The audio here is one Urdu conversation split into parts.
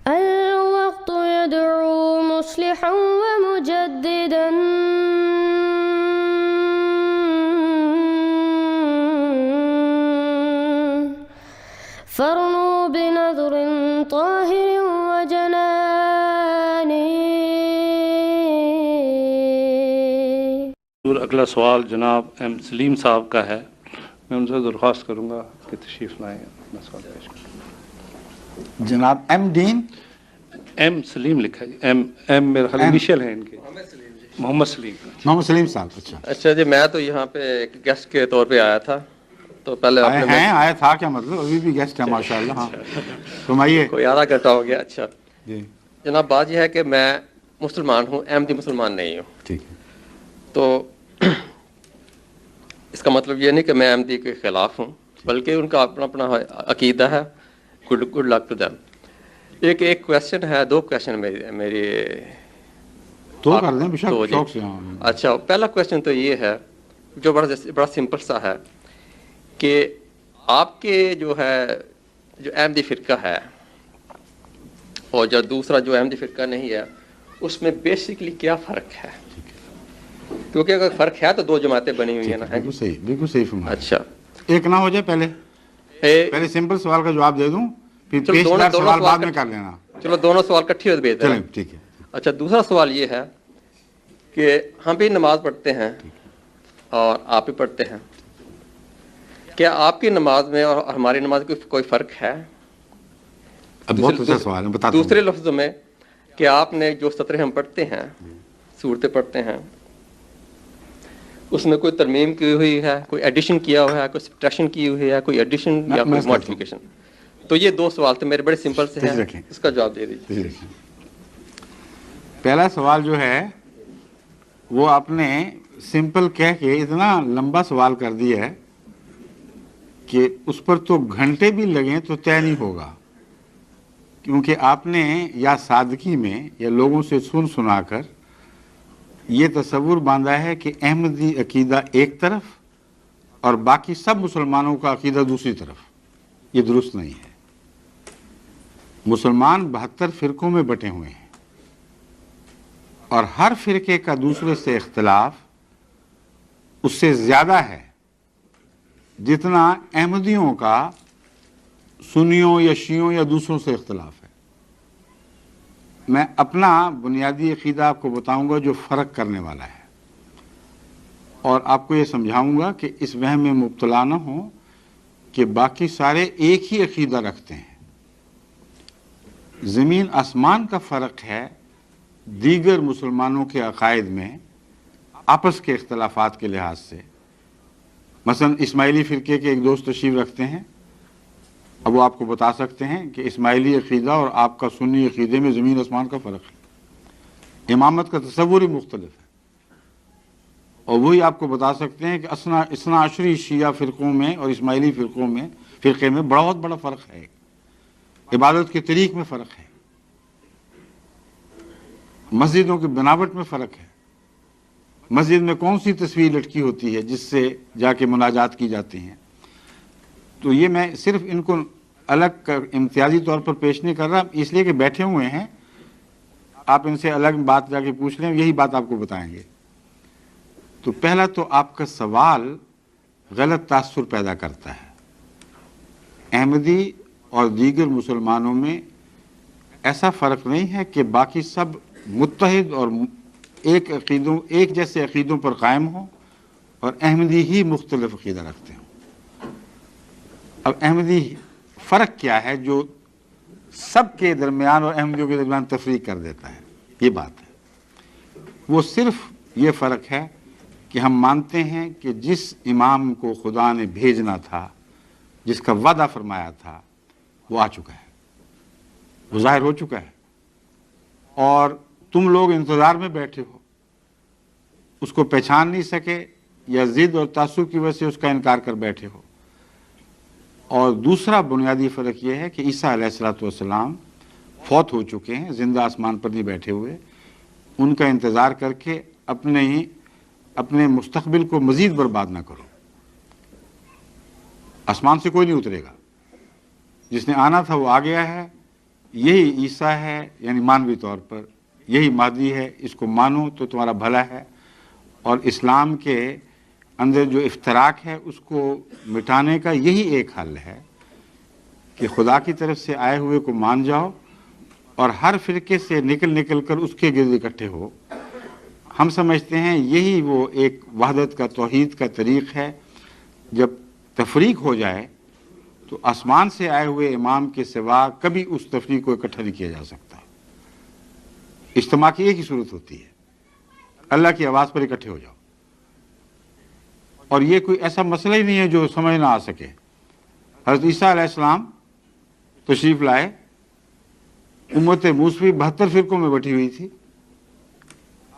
الوقت يدعو مصلحا ومجددا فارنوا بنظر طاهر وجنان. اگلا سوال جناب ایم سلیم صاحب کا ہے. میں ان سے درخواست کروں گا کہ تشریف لائیں. اپنا سوال پیش کریں. جناب ایم ڈین ایم سلیم لکھا ہے. ایم میرا خیال انیشیل ہے ان کے. محمد سلیم. محمد سلیم صاحب. اچھا جی، میں تو یہاں پہ ایک گیسٹ کے طور پہ آیا تھا. تو پہلے آیا تھا کیا مطلب؟ ابھی بھی گیسٹ ہے ماشاء اللہ. ہاں فرمائیے. کوئی آدھا گھنٹہ ہو گیا. اچھا جی جناب، بات یہ ہے کہ میں مسلمان ہوں، احمدی مسلمان نہیں ہوں. ٹھیک ہے. تو اس کا مطلب یہ نہیں کہ میں احمدی کے خلاف ہوں، بلکہ ان کا اپنا اپنا عقیدہ ہے. Good luck to them. ایک کویشچن ہے، دو کویشچن میری تو کر دیں بے شک شوق سے. اچھا، پہلا کویشچن تو یہ ہے جو بڑا سمپل سا ہے کہ آپ کے جو احمدی فرقہ ہے اور جو دوسرا جو احمدی فرقہ نہیں ہے، اس میں بیسکلی کیا فرق ہے؟ کیونکہ اگر فرق ہے تو دو جماعتیں بنی ہوئی ہیں نا. بالکل صحیح، بالکل صحیح فرمایا. اچھا، ایک نہ ہو جائے پہلے سمپل سوال کا جواب دے دوں، پھر پیچیدہ سوال بعد میں کر لینا. چلو دونوں سوال کٹھی ہوتے بھیج چلیں ٹھیک ہے. اچھا، دوسرا سوال یہ ہے کہ ہم بھی نماز پڑھتے ہیں اور آپ بھی پڑھتے ہیں. کیا آپ کی نماز میں اور ہماری نماز میں کوئی فرق ہے؟ بہت اچھا سوال ہے، بتا. دوسرے لفظوں میں کہ آپ نے جو سطریں ہم پڑھتے ہیں، صورتیں پڑھتے ہیں، اس میں کوئی ترمیم کی ہوئی ہے، کوئی ایڈیشن کیا ہوا ہے، کوئی سبٹریکشن کی ہوئی ہے، کوئی ایڈیشن یا کوئی ماڈیفیکیشن؟ تو یہ دو سوال تو میرے بڑے سمپل سے ہیں، اس کا جواب دے دیجیے. پہلا سوال جو ہے وہ آپ نے سمپل کہہ کے اتنا لمبا سوال کر دیا ہے کہ اس پر تو گھنٹے بھی لگیں تو طے نہیں ہوگا، کیونکہ آپ نے یا سادگی میں یا لوگوں سے سنا کر یہ تصور باندھا ہے کہ احمدی عقیدہ ایک طرف اور باقی سب مسلمانوں کا عقیدہ دوسری طرف. یہ درست نہیں ہے. مسلمان 72 فرقوں میں بٹے ہوئے ہیں اور ہر فرقے کا دوسرے سے اختلاف اس سے زیادہ ہے جتنا احمدیوں کا سنیوں یا شیعوں یا دوسروں سے اختلاف ہے. میں اپنا بنیادی عقیدہ آپ کو بتاؤں گا جو فرق کرنے والا ہے، اور آپ کو یہ سمجھاؤں گا کہ اس وہم میں مبتلا نہ ہوں کہ باقی سارے ایک ہی عقیدہ رکھتے ہیں. زمین آسمان کا فرق ہے دیگر مسلمانوں کے عقائد میں آپس کے اختلافات کے لحاظ سے. مثلا اسماعیلی فرقے کے ایک دوست تشریف رکھتے ہیں، اب وہ آپ کو بتا سکتے ہیں کہ اسماعیلی عقیدہ اور آپ کا سنی عقیدے میں زمین آسمان کا فرق ہے. امامت کا تصور ہی مختلف ہے. اور وہی آپ کو بتا سکتے ہیں کہ اثنا عشری شیعہ فرقوں میں اور اسماعیلی فرقے میں بہت بڑا فرق ہے. عبادت کے طریق میں فرق ہے، مسجدوں کی بناوٹ میں فرق ہے، مسجد میں کون سی تصویر لٹکی ہوتی ہے جس سے جا کے مناجات کی جاتی ہیں. تو یہ میں صرف ان کو الگ امتیازی طور پر پیش نہیں کر رہا، اس لیے کہ بیٹھے ہوئے ہیں، آپ ان سے الگ بات جا کے پوچھ لیں، یہی بات آپ کو بتائیں گے. تو پہلا تو آپ کا سوال غلط تاثر پیدا کرتا ہے. احمدی اور دیگر مسلمانوں میں ایسا فرق نہیں ہے کہ باقی سب متحد اور ایک جیسے عقیدوں پر قائم ہوں اور احمدی ہی مختلف عقیدہ رکھتے ہوں. اب احمدی فرق کیا ہے جو سب کے درمیان اور احمدیوں کے درمیان تفریق کر دیتا ہے؟ یہ بات ہے. وہ صرف یہ فرق ہے کہ ہم مانتے ہیں کہ جس امام کو خدا نے بھیجنا تھا، جس کا وعدہ فرمایا تھا، وہ آ چکا ہے، وہ ظاہر ہو چکا ہے، اور تم لوگ انتظار میں بیٹھے ہو، اس کو پہچان نہیں سکے یا ضد اور تعصب کی وجہ سے اس کا انکار کر بیٹھے ہو. اور دوسرا بنیادی فرق یہ ہے کہ عیسیٰ علیہ السلام فوت ہو چکے ہیں، زندہ آسمان پر نہیں بیٹھے ہوئے. ان کا انتظار کر کے اپنے مستقبل کو مزید برباد نہ کرو. آسمان سے کوئی نہیں اترے گا، جس نے آنا تھا وہ آ گیا ہے. یہی عیسیٰ ہے، یعنی مانوی طور پر یہی مہدی ہے، اس کو مانو تو تمہارا بھلا ہے، اور اسلام کے اندر جو افتراق ہے اس کو مٹانے کا یہی ایک حل ہے کہ خدا کی طرف سے آئے ہوئے کو مان جاؤ اور ہر فرقے سے نکل کر اس کے گرد اکٹھے ہو۔ ہم سمجھتے ہیں یہی وہ ایک وحدت کا، توحید کا طریق ہے۔ جب تفریق ہو جائے تو آسمان سے آئے ہوئے امام کے سوا کبھی اس تفریق کو اکٹھا نہیں کیا جا سکتا۔ اجتماع کی ایک ہی صورت ہوتی ہے، اللہ کی آواز پر اکٹھے ہو جاؤ، اور یہ کوئی ایسا مسئلہ ہی نہیں ہے جو سمجھ نہ آ سکے۔ حضرت عیسیٰ علیہ السلام تشریف لائے، امت موسوی 72 فرقوں میں بٹی ہوئی تھی۔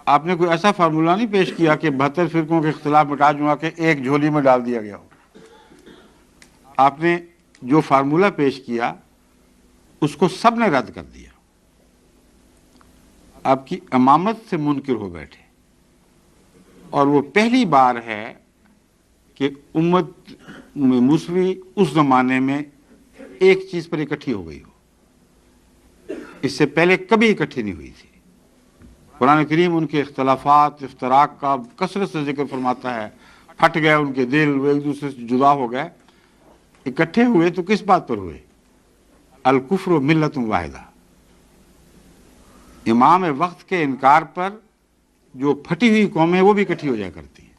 آپ نے کوئی ایسا فارمولہ نہیں پیش کیا کہ 72 فرقوں کے اختلاف مٹا جما کے ایک جھولی میں ڈال دیا گیا ہو۔ آپ نے جو فارمولہ پیش کیا اس کو سب نے رد کر دیا، آپ کی امامت سے منکر ہو بیٹھے، اور وہ پہلی بار ہے کہ امت موسوی اس زمانے میں ایک چیز پر اکٹھی ہو گئی ہو۔ اس سے پہلے کبھی اکٹھی نہیں ہوئی تھی۔ قرآن کریم ان کے اختلافات، افتراق کا کثرت سے ذکر فرماتا ہے۔ پھٹ گئے ان کے دل، وہ ایک دوسرے سے جدا ہو گئے۔ اکٹھے ہوئے تو کس بات پر ہوئے؟ الکفر ملت واحدہ، امام وقت کے انکار پر جو پھٹی ہوئی قومیں وہ بھی اکٹھی ہو جایا کرتی ہیں۔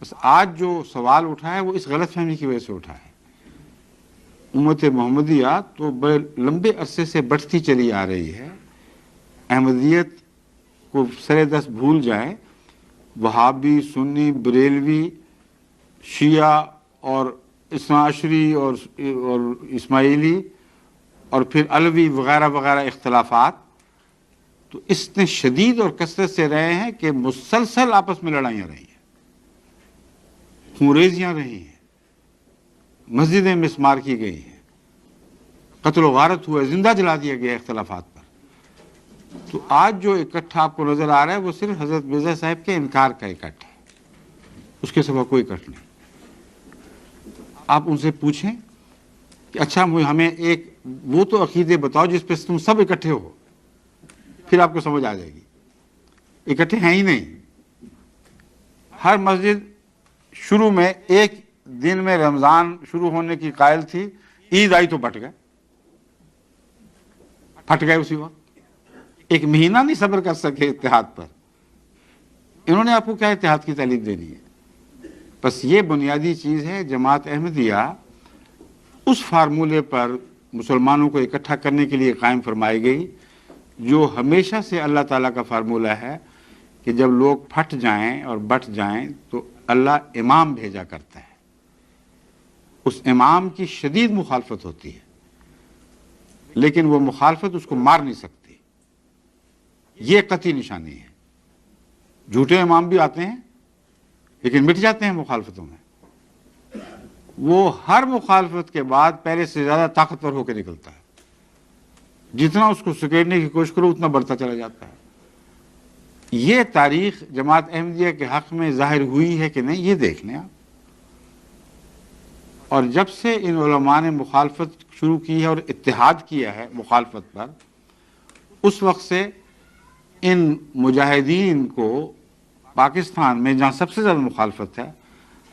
بس آج جو سوال اٹھا ہے وہ اس غلط فہمی کی وجہ سے اٹھا ہے۔ امت محمدیہ تو بڑے لمبے عرصے سے بڑھتی چلی آ رہی ہے۔ احمدیت کو سر دست بھول جائے، وہابی، سنی، بریلوی، شیعہ اور اثنا عشری اور اسماعیلی اور پھر علوی وغیرہ وغیرہ اختلافات تو اتنے شدید اور کثرت سے رہے ہیں کہ مسلسل آپس میں لڑائیاں رہی ہیں، خونریزیاں رہی ہیں، مسجدیں مسمار کی گئی ہیں، قتل و غارت ہوا، زندہ جلا دیا گیا اختلافات پر۔ تو آج جو اکٹھا آپ کو نظر آ رہا ہے وہ صرف حضرت مرزا صاحب کے انکار کا اکٹھ ہے، اس کے سوا کوئی اکٹھ نہیں۔ آپ ان سے پوچھیں کہ اچھا ہمیں ایک وہ تو عقیدے بتاؤ جس پہ تم سب اکٹھے ہو، پھر آپ کو سمجھ آ جائے گی۔ اکٹھے ہیں ہی نہیں۔ ہر مسجد شروع میں ایک دن میں رمضان شروع ہونے کی قائل تھی، عید آئی تو پھٹ گئے اسی وقت۔ ایک مہینہ نہیں صبر کر سکے اتحاد پر۔ انہوں نے آپ کو کیا اتحاد کی تعلیم دینی ہے؟ بس یہ بنیادی چیز ہے۔ جماعت احمدیہ اس فارمولے پر مسلمانوں کو اکٹھا کرنے کے لیے قائم فرمائی گئی جو ہمیشہ سے اللہ تعالیٰ کا فارمولہ ہے کہ جب لوگ پھٹ جائیں اور بٹ جائیں تو اللہ امام بھیجا کرتا ہے۔ اس امام کی شدید مخالفت ہوتی ہے، لیکن وہ مخالفت اس کو مار نہیں سکتی۔ یہ قطعی نشانی ہے۔ جھوٹے امام بھی آتے ہیں لیکن مٹ جاتے ہیں مخالفتوں میں۔ وہ ہر مخالفت کے بعد پہلے سے زیادہ طاقتور ہو کے نکلتا ہے۔ جتنا اس کو سکیڑنے کی کوشش کرو اتنا بڑھتا چلا جاتا ہے۔ یہ تاریخ جماعت احمدیہ کے حق میں ظاہر ہوئی ہے کہ نہیں، یہ دیکھ لیں آپ۔ اور جب سے ان علماء نے مخالفت شروع کی ہے اور اتحاد کیا ہے مخالفت پر، اس وقت سے ان مجاہدین کو پاکستان میں جہاں سب سے زیادہ مخالفت ہے،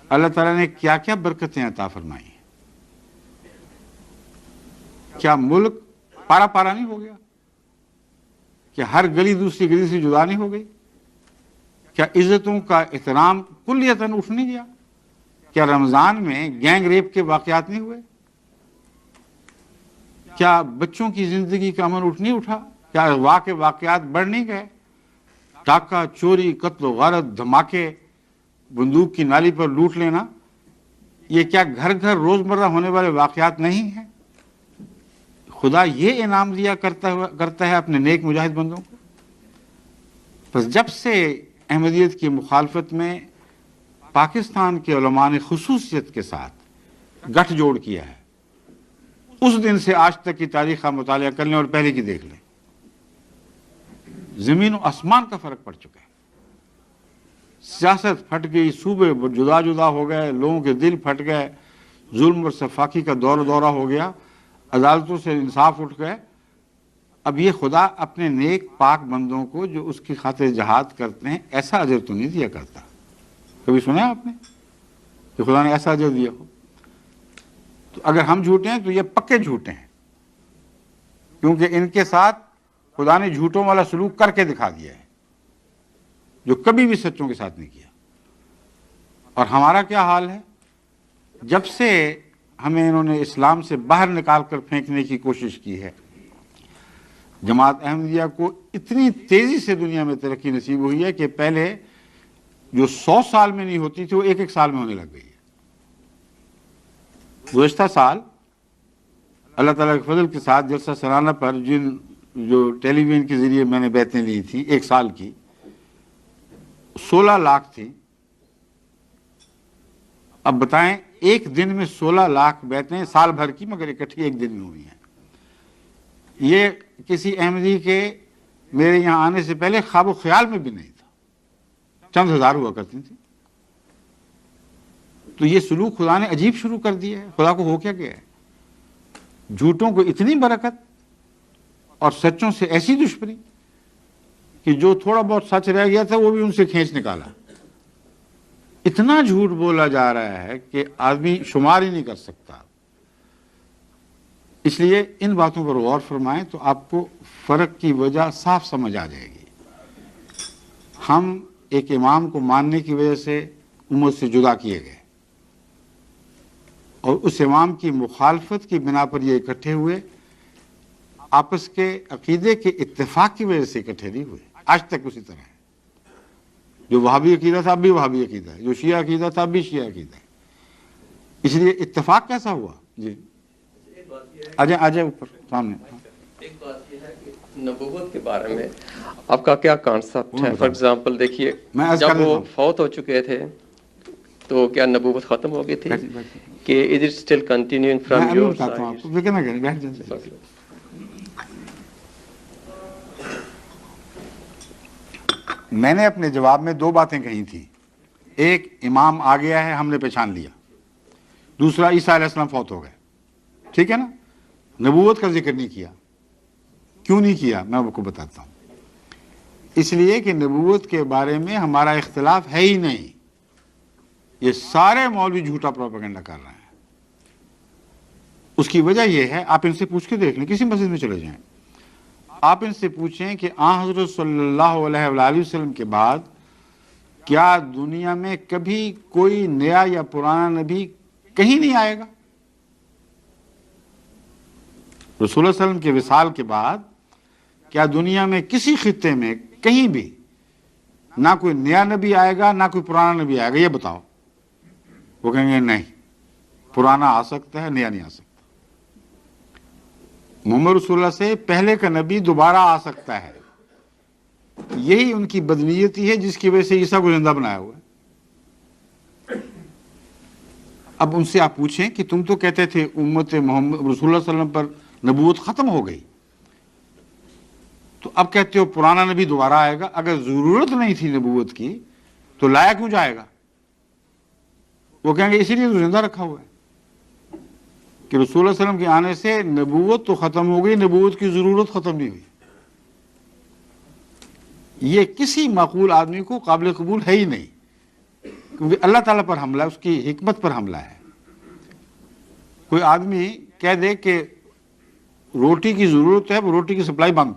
اللہ تعالیٰ نے کیا کیا برکتیں عطا فرمائی ہیں۔ کیا ملک پارا پارا نہیں ہو گیا؟ کیا ہر گلی دوسری گلی سے جدا نہیں ہو گئی؟ کیا عزتوں کا احترام کلیتاً اٹھ نہیں گیا؟ کیا رمضان میں گینگ ریپ کے واقعات نہیں ہوئے؟ کیا بچوں کی زندگی کا امن اٹھ نہیں اٹھا؟ کیا اغوا کے واقعات بڑھ نہیں گئے؟ ڈاکہ، چوری، قتل و غارت، دھماکے، بندوق کی نالی پر لوٹ لینا، یہ کیا گھر گھر روزمرہ ہونے والے واقعات نہیں ہیں؟ خدا یہ انعام دیا کرتا ہے اپنے نیک مجاہد بندوں کو۔ بس جب سے احمدیت کی مخالفت میں پاکستان کے علماء نے خصوصیت کے ساتھ گٹھ جوڑ کیا ہے، اس دن سے آج تک کی تاریخ کا مطالعہ کر لیں اور پہلے کی دیکھ لیں، زمین و آسمان کا فرق پڑ چکا ہے۔ سیاست پھٹ گئی، صوبے جدا جدا ہو گئے، لوگوں کے دل پھٹ گئے، ظلم اور سفاکی کا دورہ ہو گیا، عدالتوں سے انصاف اٹھ گئے، اب یہ خدا اپنے نیک پاک بندوں کو جو اس کی خاطر جہاد کرتے ہیں ایسا اجر تو نہیں دیا کرتا. کبھی سنا ہے آپ نے کہ خدا نے ایسا اجر دیا ہو؟ تو اگر ہم جھوٹے ہیں تو یہ پکے جھوٹے ہیں، کیونکہ ان کے ساتھ خدا نے جھوٹوں والا سلوک کر کے دکھا دیا ہے جو کبھی بھی سچوں کے ساتھ نہیں کیا. اور ہمارا کیا حال ہے؟ جب سے ہمیں انہوں نے اسلام سے باہر نکال کر پھینکنے کی کوشش کی ہے، جماعت احمدیہ کو اتنی تیزی سے دنیا میں ترقی نصیب ہوئی ہے کہ پہلے جو 100 سال میں نہیں ہوتی تھی وہ ایک سال میں ہونے لگ گئی ہے. گزشتہ سال اللہ تعالیٰ کے فضل کے ساتھ جلسہ سالانہ پر جو ٹیلی ویژن کے ذریعے میں نے بیعتیں لی تھی ایک سال کی 16 لاکھ تھی. اب بتائیں ایک دن میں 16 لاکھ بیعتیں سال بھر کی مگر اکٹھی ایک دن میں ہوئی ہیں. یہ کسی احمدی کے میرے یہاں آنے سے پہلے خواب و خیال میں بھی نہیں تھا، چند ہزار ہوا کرتی تھی. تو یہ سلوک خدا نے عجیب شروع کر دیا ہے. خدا کو ہو کیا گیا ہے؟ جھوٹوں کو اتنی برکت اور سچوں سے ایسی دشمنی کہ جو تھوڑا بہت سچ رہ گیا تھا وہ بھی ان سے کھینچ نکالا. اتنا جھوٹ بولا جا رہا ہے کہ آدمی شمار ہی نہیں کر سکتا. اس لیے ان باتوں پر غور فرمائیں تو آپ کو فرق کی وجہ صاف سمجھ آ جائے گی. ہم ایک امام کو ماننے کی وجہ سے امت سے جدا کیے گئے اور اس امام کی مخالفت کی بنا پر یہ اکٹھے ہوئے. آپس کے عقیدے کے اتفاق کی وجہ سے اکٹھے نہیں ہوئے. آج تک اسی طرح ہے. جو وہابی عقیدہ تھا اب بھی وہابی عقیدہ ہے، جو شیعہ عقیدہ تھا اب بھی شیعہ عقیدہ ہے. اس لیے اتفاق کیسا ہوا؟ جی آجائے اوپر سامنے. ایک بات یہ ہے کہ نبوت کے بارے میں آپ کا کیا کانسیپٹ ہے؟ فار ایگزامپل دیکھیے جب وہ فوت ہو چکے تھے تو کیا نبوت ختم ہو گئی تھی کہ is it still continuing from your side? میں نے اپنے جواب میں 2 باتیں کہی تھیں. ایک، امام آ گیا ہے ہم نے پہچان لیا. دوسرا، عیسیٰ علیہ السلام فوت ہو گئے. ٹھیک ہے نا؟ نبوت کا ذکر نہیں کیا. کیوں نہیں کیا میں آپ کو بتاتا ہوں. اس لیے کہ نبوت کے بارے میں ہمارا اختلاف ہے ہی نہیں. یہ سارے مولوی جھوٹا پروپیگنڈا کر رہے ہیں. اس کی وجہ یہ ہے، آپ ان سے پوچھ کے دیکھ لیں، کسی مسجد میں چلے جائیں، آپ ان سے پوچھیں کہ آن حضرت صلی اللہ علیہ وآلہ وسلم کے بعد کیا دنیا میں کبھی کوئی نیا یا پرانا نبی کہیں نہیں آئے گا؟ رسول اللہ علیہ وسلم کے وصال کے بعد کیا دنیا میں کسی خطے میں کہیں بھی نہ کوئی نیا نبی آئے گا نہ کوئی پرانا نبی آئے گا؟ یہ بتاؤ. وہ کہیں گے نہیں، پرانا آ سکتا ہے، نیا نہیں آ سکتا. محمد رسول اللہ سے پہلے کا نبی دوبارہ آ سکتا ہے. یہی ان کی بدنیتی ہے جس کی وجہ سے عیسیٰ کو زندہ بنایا ہوا ہے. اب ان سے آپ پوچھیں کہ تم تو کہتے تھے امت محمد رسول اللہ صلی اللہ علیہ وسلم پر نبوت ختم ہو گئی، تو اب کہتے ہو پرانا نبی دوبارہ آئے گا. اگر ضرورت نہیں تھی نبوت کی تو لایا کیوں جائے گا؟ وہ کہیں گے اسی لیے تو زندہ رکھا ہوا ہے کہ رسول اللہ علیہ وسلم کے آنے سے نبوت تو ختم ہو گئی، نبوت کی ضرورت ختم نہیں ہوئی. یہ کسی معقول آدمی کو قابل قبول ہے ہی نہیں، کیونکہ اللہ تعالیٰ پر حملہ ہے، اس کی حکمت پر حملہ ہے. کوئی آدمی کہہ دے کہ روٹی کی ضرورت ہے، وہ روٹی کی سپلائی بند.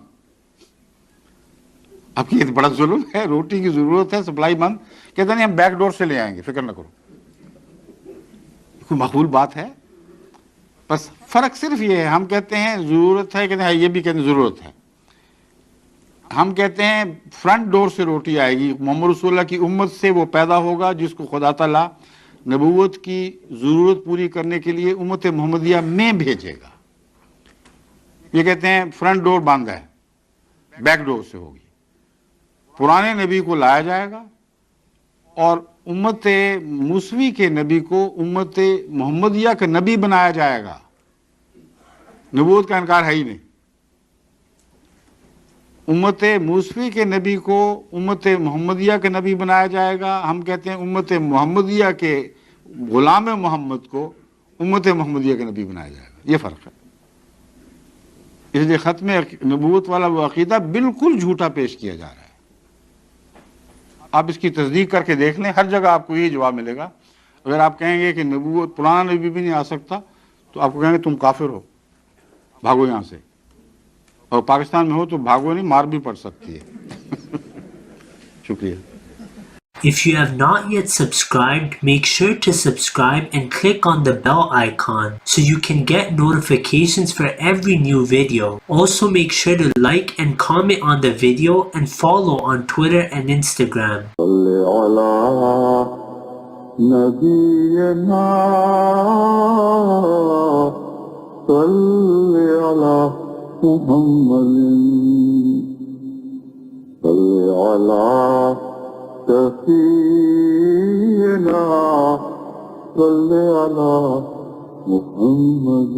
اب یہ بڑا ظلم ہے. روٹی کی ضرورت ہے، سپلائی بند. کہتے نہیں ہم بیک ڈور سے لے آئیں گے، فکر نہ کرو. کوئی معقول بات ہے؟ بس فرق صرف یہ ہے، ہم کہتے ہیں ضرورت ہے، کہتے ہیں یہ بھی کہتے ہیں ضرورت ہے. ہم کہتے ہیں فرنٹ ڈور سے روٹی آئے گی، محمد رسول اللہ کی امت سے وہ پیدا ہوگا جس کو خدا تعالیٰ نبوت کی ضرورت پوری کرنے کے لیے امت محمدیہ میں بھیجے گا. یہ کہتے ہیں فرنٹ ڈور بند ہے، بیک ڈور سے ہوگی. پرانے نبی کو لایا جائے گا اور امت موسوی کے نبی کو امت محمدیہ کا نبی بنایا جائے گا. نبوت کا انکار ہے ہی نہیں. امت موسوی کے نبی کو امت محمدیہ کا نبی بنایا جائے گا. ہم کہتے ہیں امت محمدیہ کے غلام محمد کو امت محمدیہ کا نبی بنایا جائے گا. یہ فرق ہے. اس لیے ختم نبوت والا وہ عقیدہ بالکل جھوٹا پیش کیا جا رہا ہے. آپ اس کی تصدیق کر کے دیکھ لیں, ہر جگہ آپ کو یہ جواب ملے گا. اگر آپ کہیں گے کہ نبوت پرانا نبی بھی نہیں آ سکتا تو آپ کو کہیں گے تم کافر ہو, بھاگو یہاں سے. اور پاکستان میں ہو تو بھاگو نہیں, مار بھی پڑ سکتی ہے. شکریہ. If you have not yet subscribed, make sure to subscribe and click on the bell icon so you can get notifications for every new video. Also make sure to like and comment on the video and follow on Twitter and Instagram. سفينا صل على محمد